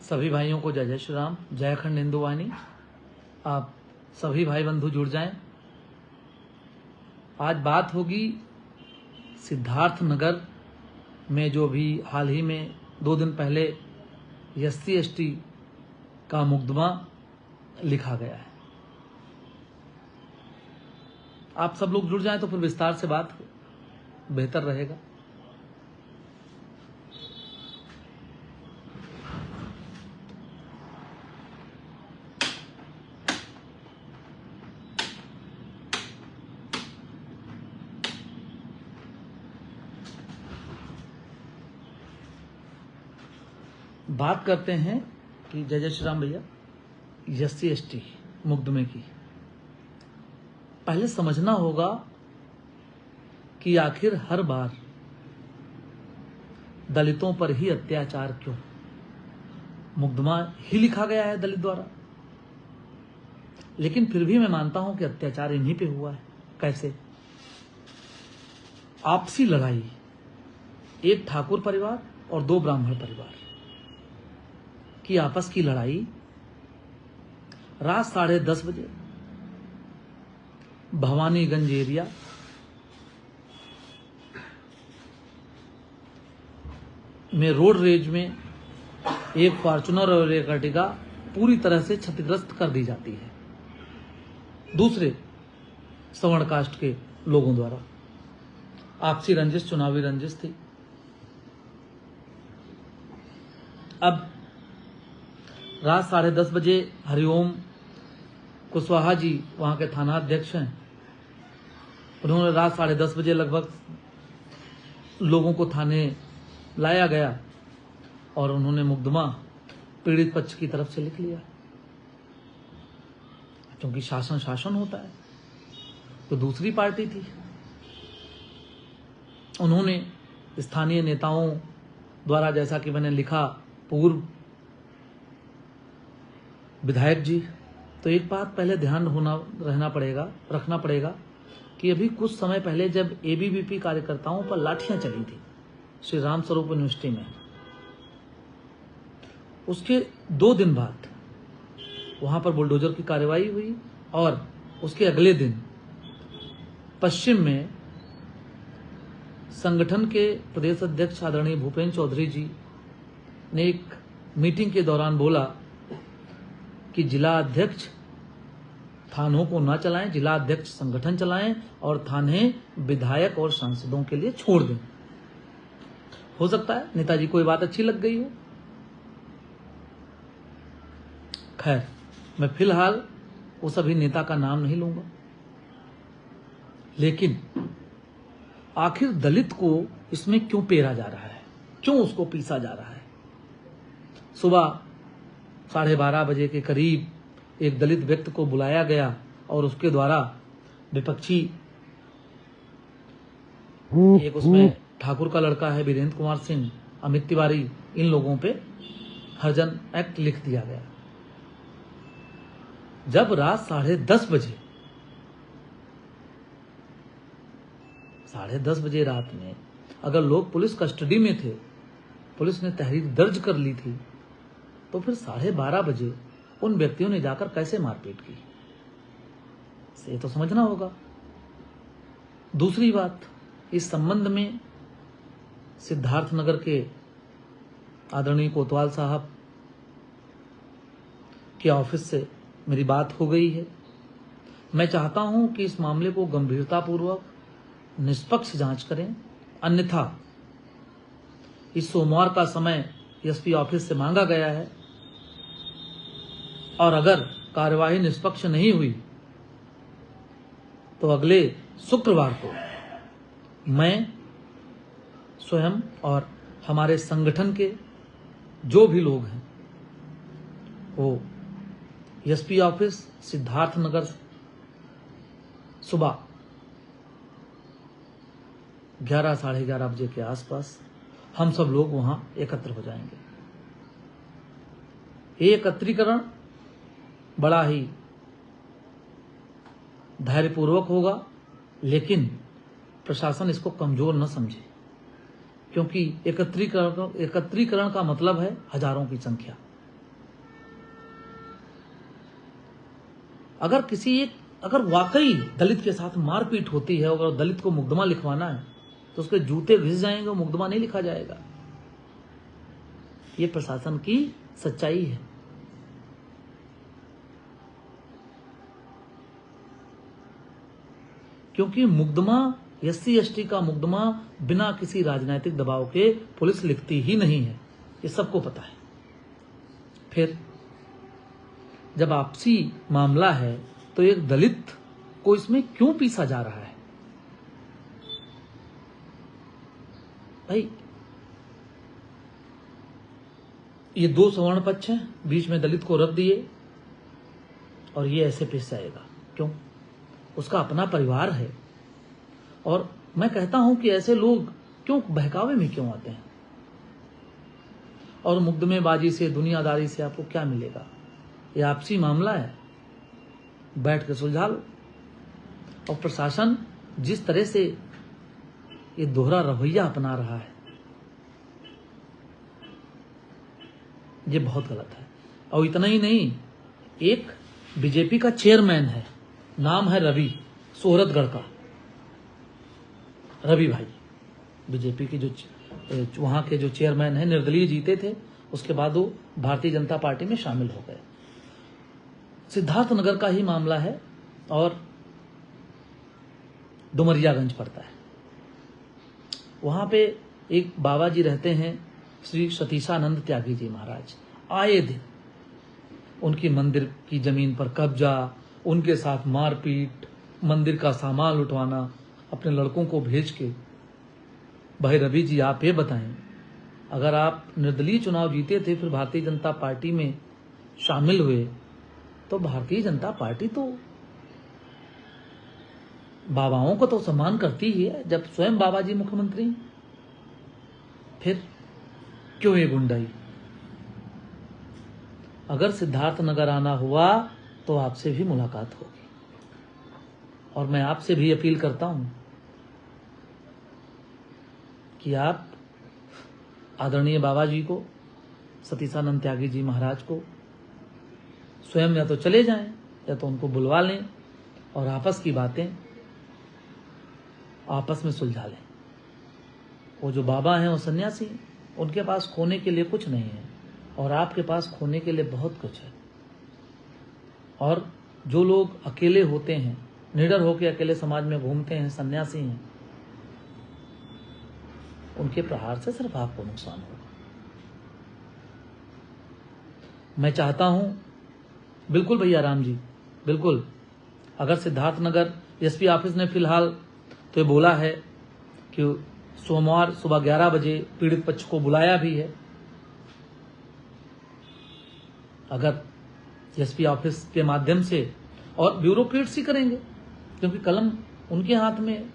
सभी भाइयों को जय जय श्री राम, जय अखंड हिंदू वाहिनी। आप सभी भाई बंधु जुड़ जाएं। आज बात होगी सिद्धार्थ नगर में जो भी हाल ही में 2 दिन पहले SC/ST का मुकदमा लिखा गया है। आप सब लोग जुड़ जाएं तो फिर विस्तार से बात बेहतर रहेगा। बात करते हैं कि जय जय श्री राम भैया, SC/ST मुकदमे की। पहले समझना होगा कि आखिर हर बार दलितों पर ही अत्याचार क्यों? मुकदमा ही लिखा गया है दलित द्वारा, लेकिन फिर भी मैं मानता हूं कि अत्याचार इन्हीं पे हुआ है। कैसे? आपसी लड़ाई, एक ठाकुर परिवार और 2 ब्राह्मण परिवार की आपस की लड़ाई रात 10:30 बजे भवानीगंज एरिया में रोड रेज में एक फॉर्च्यूनर और एक अर्टिगा पूरी तरह से क्षतिग्रस्त कर दी जाती है दूसरे सवर्ण कास्ट के लोगों द्वारा। आपसी रंजिश, चुनावी रंजिश थी। अब रात 10:30 बजे हरिओम कुशवाहा जी वहां के थाना अध्यक्ष हैं, उन्होंने रात 10:30 बजे लगभग लोगों को थाने लाया गया और उन्होंने मुकदमा पीड़ित पक्ष की तरफ से लिख लिया। क्योंकि शासन होता है, तो दूसरी पार्टी थी, उन्होंने स्थानीय नेताओं द्वारा, जैसा कि मैंने लिखा, पूर्व विधायक जी। तो एक बात पहले ध्यान रखना पड़ेगा कि अभी कुछ समय पहले जब ABVP कार्यकर्ताओं पर लाठियां चली थी श्री राम स्वरूप यूनिवर्सिटी में, उसके 2 दिन बाद वहां पर बुलडोजर की कार्रवाई हुई और उसके अगले दिन पश्चिम में संगठन के प्रदेश अध्यक्ष आदरणीय भूपेंद्र चौधरी जी ने एक मीटिंग के दौरान बोला कि जिला अध्यक्ष थानों को ना चलाएं, जिला अध्यक्ष संगठन चलाएं और थाने विधायक और सांसदों के लिए छोड़ दें। हो सकता है नेताजी को ये बात अच्छी लग गई हो। खैर, मैं फिलहाल उस अभी नेता का नाम नहीं लूंगा, लेकिन आखिर दलित को इसमें क्यों पेरा जा रहा है, क्यों उसको पीसा जा रहा है? सुबह 12:30 बजे के करीब एक दलित व्यक्ति को बुलाया गया और उसके द्वारा विपक्षी, एक उसमें ठाकुर का लड़का है वीरेंद्र कुमार सिंह, अमित तिवारी, इन लोगों पे हरिजन एक्ट लिख दिया गया। जब रात 10:30 बजे 10:30 बजे रात में अगर लोग पुलिस कस्टडी में थे, पुलिस ने तहरीर दर्ज कर ली थी, तो फिर 12:30 बजे उन व्यक्तियों ने जाकर कैसे मारपीट की, ये तो समझना होगा। दूसरी बात, इस संबंध में सिद्धार्थनगर के आदरणीय कोतवाल साहब के ऑफिस से मेरी बात हो गई है। मैं चाहता हूं कि इस मामले को गंभीरतापूर्वक निष्पक्ष जांच करें, अन्यथा इस सोमवार का समय SP ऑफिस से मांगा गया है और अगर कार्यवाही निष्पक्ष नहीं हुई तो अगले शुक्रवार को मैं स्वयं और हमारे संगठन के जो भी लोग हैं वो SP ऑफिस सिद्धार्थनगर सुबह 11 साढ़े 11 बजे के आसपास हम सब लोग वहां एकत्र हो जाएंगे। ये एकत्रीकरण बड़ा ही धैर्यपूर्वक होगा, लेकिन प्रशासन इसको कमजोर न समझे, क्योंकि एकत्रीकरण का मतलब है हजारों की संख्या। अगर वाकई दलित के साथ मारपीट होती है, अगर दलित को मुकदमा लिखवाना है तो उसके जूते घिस जाएंगे, मुकदमा नहीं लिखा जाएगा। ये प्रशासन की सच्चाई है। क्योंकि मुकदमा SC/ST का मुकदमा बिना किसी राजनीतिक दबाव के पुलिस लिखती ही नहीं है, ये सबको पता है। फिर जब आपसी मामला है तो एक दलित को इसमें क्यों पीसा जा रहा है? भाई, ये 2 सवर्ण पक्ष हैं, बीच में दलित को रख दिए और ये ऐसे पिस जाएगा। क्यों? उसका अपना परिवार है। और मैं कहता हूं कि ऐसे लोग क्यों बहकावे में क्यों आते हैं? और मुकदमेबाजी से, दुनियादारी से आपको क्या मिलेगा? ये आपसी मामला है, बैठ के सुलझा लो। और प्रशासन जिस तरह से ये दोहरा रवैया अपना रहा है, ये बहुत गलत है। और इतना ही नहीं, एक बीजेपी का चेयरमैन है, नाम है रवि, सोहरतगढ़ का रवि भाई, बीजेपी के जो वहां के जो चेयरमैन है, निर्दलीय जीते थे, उसके बाद वो भारतीय जनता पार्टी में शामिल हो गए। सिद्धार्थनगर का ही मामला है और डुमरियागंज पड़ता है। वहां पे एक बाबा जी रहते हैं, श्री सतीशानंद त्यागी जी महाराज। आए दिन उनकी मंदिर की जमीन पर कब्जा, उनके साथ मारपीट, मंदिर का सामान लुटवाना, अपने लड़कों को भेज के। भाई रवि जी, आप ये बताएं, अगर आप निर्दलीय चुनाव जीते थे, फिर भारतीय जनता पार्टी में शामिल हुए, तो भारतीय जनता पार्टी तो बाबाओं को तो सम्मान करती ही है, जब स्वयं बाबा जी मुख्यमंत्री। फिर क्यों ये गुंडाई? अगर सिद्धार्थनगर आना हुआ तो आपसे भी मुलाकात होगी। और मैं आपसे भी अपील करता हूं कि आप आदरणीय बाबा जी को, सतीशानंद त्यागी जी महाराज को स्वयं या तो चले जाएं या तो उनको बुलवा लें और आपस की बातें आपस में सुलझा लें। वो जो बाबा हैं वो सन्यासी, उनके पास खोने के लिए कुछ नहीं है और आपके पास खोने के लिए बहुत कुछ है। और जो लोग अकेले होते हैं, निडर होकर अकेले समाज में घूमते हैं, सन्यासी हैं, उनके प्रहार से सिर्फ आपको नुकसान होगा। मैं चाहता हूं, बिल्कुल भैया राम जी, बिल्कुल, अगर सिद्धार्थनगर एसपी ऑफिस ने फिलहाल तो ये बोला है कि सोमवार सुबह 11 बजे पीड़ित पक्ष को बुलाया भी है। अगर एसपी ऑफिस के माध्यम से, और ब्यूरोक्रेट्स ही करेंगे क्योंकि कलम उनके हाथ में है,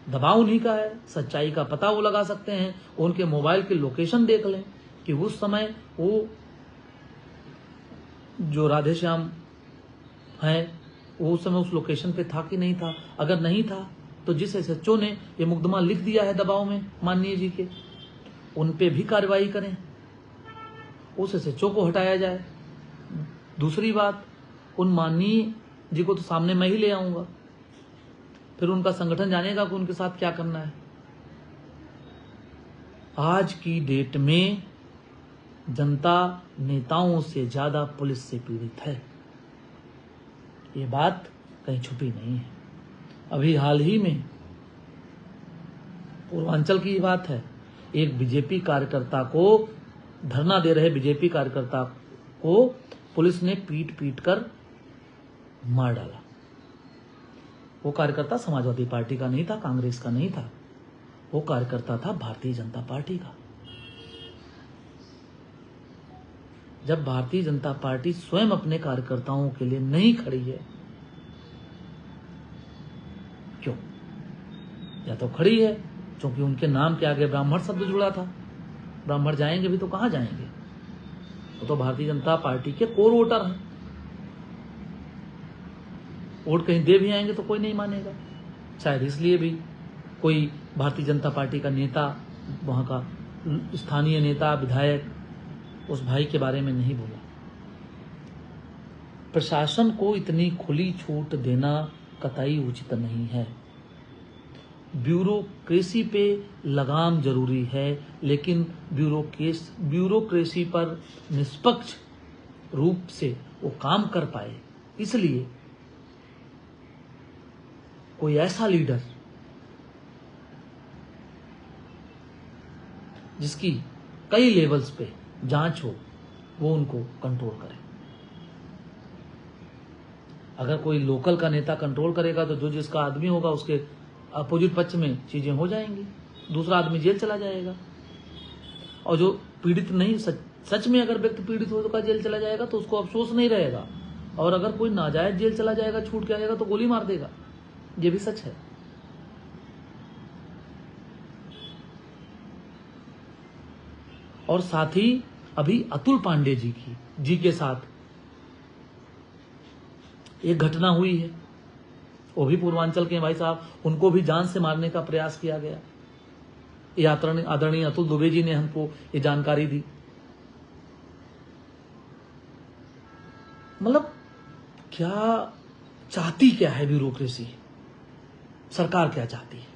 दबाव उन्हीं का है, सच्चाई का पता वो लगा सकते हैं। उनके मोबाइल की लोकेशन देख लें कि उस समय वो जो राधेश्याम है वो उस समय उस लोकेशन पे था कि नहीं था। अगर नहीं था तो जिस एसएचओ ने ये मुकदमा लिख दिया है दबाव में माननीय जी के, उन पे भी कार्रवाई करें, उस एसएचओ को हटाया जाए। दूसरी बात, उन माननीय जी को तो सामने मैं ही ले आऊंगा, फिर उनका संगठन जानेगा कि उनके साथ क्या करना है। आज की डेट में जनता नेताओं से ज्यादा पुलिस से पीड़ित है, ये बात कहीं छुपी नहीं है। अभी हाल ही में पूर्वांचल की बात है, एक बीजेपी कार्यकर्ता को, धरना दे रहे बीजेपी कार्यकर्ता को पुलिस ने पीट पीट कर मार डाला। वो कार्यकर्ता समाजवादी पार्टी का नहीं था, कांग्रेस का नहीं था, वो कार्यकर्ता था भारतीय जनता पार्टी का। जब भारतीय जनता पार्टी स्वयं अपने कार्यकर्ताओं के लिए नहीं खड़ी है, क्यों? या तो खड़ी है क्योंकि उनके नाम के आगे ब्राह्मण शब्द जुड़ा था। ब्राह्मण जाएंगे भी तो कहां जाएंगे? वो तो भारतीय जनता पार्टी के कोर वोटर हैं। वोट कहीं दे भी आएंगे तो कोई नहीं मानेगा। शायद इसलिए भी कोई भारतीय जनता पार्टी का नेता, वहां का स्थानीय नेता, विधायक उस भाई के बारे में नहीं बोला। प्रशासन को इतनी खुली छूट देना कतई उचित नहीं है। ब्यूरोक्रेसी पे लगाम जरूरी है, लेकिन ब्यूरोक्रेसी पर निष्पक्ष रूप से वो काम कर पाए, इसलिए कोई ऐसा लीडर जिसकी कई लेवल्स पे जांच हो, वो उनको कंट्रोल करे। अगर कोई लोकल का नेता कंट्रोल करेगा तो जो जिसका आदमी होगा उसके अपोजिट पक्ष में चीजें हो जाएंगी, दूसरा आदमी जेल चला जाएगा। और जो पीड़ित नहीं, सच में अगर व्यक्ति पीड़ित होगा जेल चला जाएगा तो उसको अफसोस नहीं रहेगा, और अगर कोई नाजायज जेल चला जाएगा, छूट के आएगा तो गोली मार देगा। ये भी सच है। और साथ ही अभी अतुल पांडे जी के साथ एक घटना हुई है, वो भी पूर्वांचल के भाई साहब, उनको भी जान से मारने का प्रयास किया गया। ये आदरणीय अतुल दुबे जी ने हमको ये जानकारी दी। मतलब क्या चाहती क्या है ब्यूरोक्रेसी, सरकार क्या चाहती है?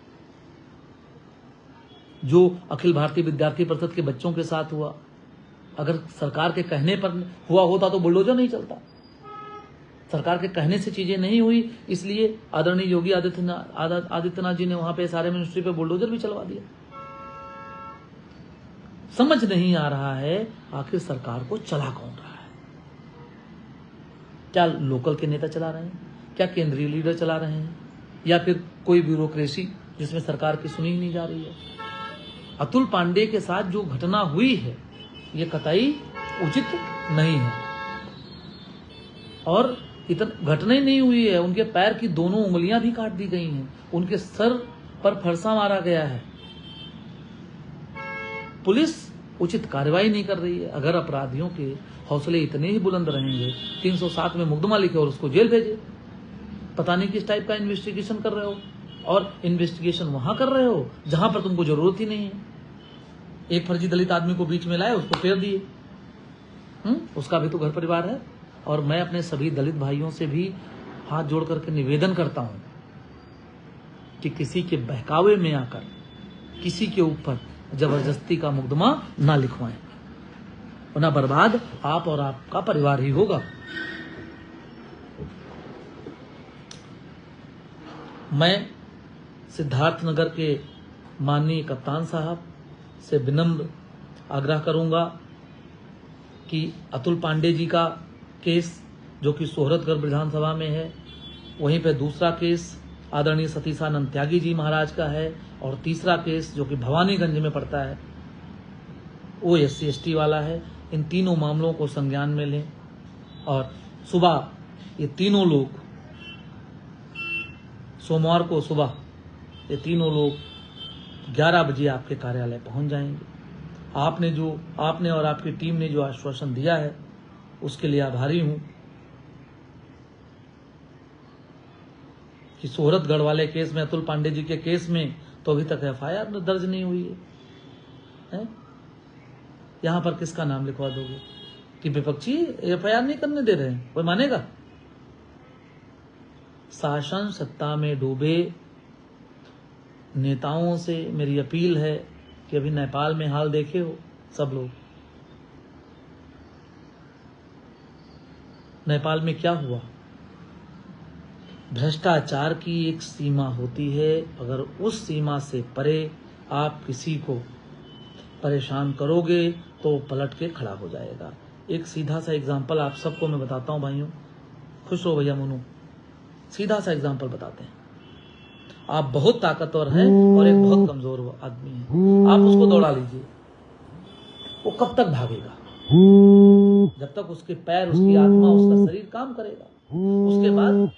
जो अखिल भारतीय विद्यार्थी परिषद के बच्चों के साथ हुआ, अगर सरकार के कहने पर हुआ होता तो बुलडोजर नहीं चलता। सरकार के कहने से चीजें नहीं हुई, इसलिए आदरणीय योगी आदित्यनाथ जी ने वहां पे सारे मिनिस्ट्री पे बुलडोजर भी चलवा दिया। समझ नहीं आ रहा है आखिर सरकार को चला कौन रहा है। क्या लोकल के नेता चला रहे हैं, क्या केंद्रीय लीडर चला रहे हैं, या फिर कोई ब्यूरोक्रेसी जिसमें सरकार की सुनी ही नहीं जा रही है। अतुल पांडे के साथ जो घटना हुई है ये कतई उचित नहीं है। और इतना घटना ही नहीं हुई है, उनके पैर की दोनों उंगलियां भी काट दी गई हैं, उनके सर पर फरसा मारा गया है। पुलिस उचित कार्रवाई नहीं कर रही है। अगर अपराधियों के हौसले इतने ही बुलंद रहेंगे, 307 में मुकदमा लिखे और उसको जेल भेजे। पता नहीं किस टाइप का इन्वेस्टिगेशन कर रहे हो, और इन्वेस्टिगेशन वहां कर रहे हो जहां पर तुमको जरूरत ही नहीं है। एक फर्जी दलित आदमी को बीच में लाए, उसको फेर दिए। उसका भी तो घर परिवार है। और मैं अपने सभी दलित भाइयों से भी हाथ जोड़ करके निवेदन करता हूं कि किसी के बहकावे में आकर किसी के ऊपर जबरदस्ती का मुकदमा ना लिखवाएं, वरना बर्बाद आप और आपका परिवार ही होगा। मैं सिद्धार्थनगर के माननीय कप्तान साहब से विनम्र आग्रह करूंगा कि अतुल पांडे जी का केस जो कि सोहरतगढ़ विधानसभा में है, वहीं पे दूसरा केस आदरणीय सतीशानंद त्यागी जी महाराज का है, और तीसरा केस जो कि भवानीगंज में पड़ता है वो SC/ST वाला है। इन तीनों मामलों को संज्ञान में लें, और सुबह ये तीनों लोग, सोमवार को सुबह ये तीनों लोग 11 बजे आपके कार्यालय पहुंच जाएंगे। आपने और आपकी टीम ने जो आश्वासन दिया है उसके लिए आभारी हूं कि सोहरतगढ़ वाले केस में, अतुल पांडे जी के केस में तो अभी तक FIR दर्ज नहीं हुई है? यहां पर किसका नाम लिखवा दोगे कि विपक्षी FIR नहीं करने दे रहे हैं? कोई मानेगा? शासन सत्ता में डूबे नेताओं से मेरी अपील है कि अभी नेपाल में हाल देखे हो सब लोग। नेपाल में क्या हुआ? भ्रष्टाचार की एक सीमा होती है, अगर उस सीमा से परे आप किसी को परेशान करोगे तो पलट के खड़ा हो जाएगा। एक सीधा सा एग्जाम्पल आप सबको मैं बताता हूं भाइयों, खुश हो भैया मोनू, सीधा सा एग्जाम्पल बताते हैं। आप बहुत ताकतवर हैं और एक बहुत कमजोर आदमी है, आप उसको दौड़ा लीजिए, वो कब तक भागेगा? जब तक उसके पैर, उसकी आत्मा, उसका शरीर काम करेगा, उसके बाद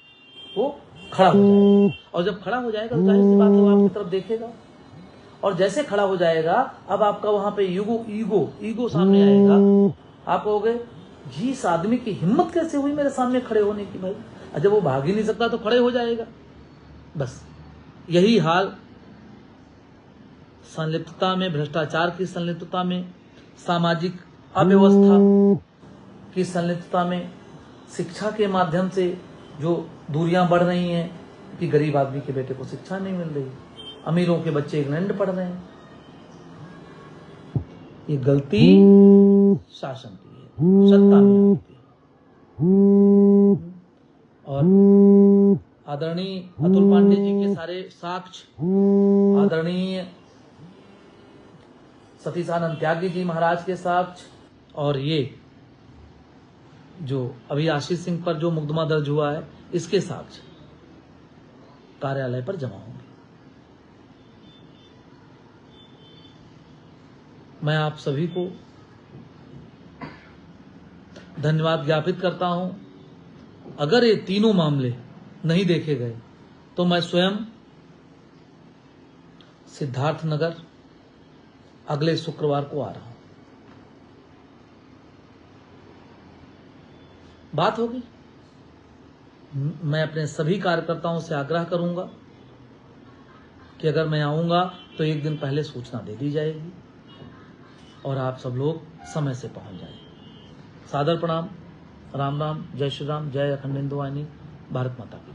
वो खड़ा हो जाएगा। और जब खड़ा हो जाएगा तो जाहिर सी बात है वो आपकी तरफ देखेगा, और जैसे खड़ा हो जाएगा अब आपका वहां पे ईगो सामने आएगा। आप कहोगे जी इस आदमी की हिम्मत कैसे हुई मेरे सामने खड़े होने की भाई, जब वो भाग ही नहीं सकता तो खड़े हो जाएगा। बस यही हाल संलिप्तता में, भ्रष्टाचार की संलिप्तता में, सामाजिक अव्यवस्था की संलिप्तता में, शिक्षा के माध्यम से जो दूरियां बढ़ रही हैं कि गरीब आदमी के बेटे को शिक्षा नहीं मिल रही, अमीरों के बच्चे इंग्लैंड पढ़ रहे हैं, ये गलती शासन की है, सत्ता में होती है। और आदरणीय अतुल पांडे जी के सारे साक्ष्य, आदरणीय सतीशानंद त्यागी जी महाराज के साक्ष्य, और ये जो अभी आशीष सिंह पर जो मुकदमा दर्ज हुआ है इसके साक्ष्य कार्यालय पर जमा होंगे। मैं आप सभी को धन्यवाद ज्ञापित करता हूं। अगर ये तीनों मामले नहीं देखे गए तो मैं स्वयं सिद्धार्थनगर अगले शुक्रवार को आ रहा हूं। बात होगी। मैं अपने सभी कार्यकर्ताओं से आग्रह करूंगा कि अगर मैं आऊंगा तो एक दिन पहले सूचना दे दी जाएगी और आप सब लोग समय से पहुंच जाएंगे। सादर प्रणाम। राम राम। जय श्री राम। जय अखंड हिंदू वाहिनी। भारत माता की।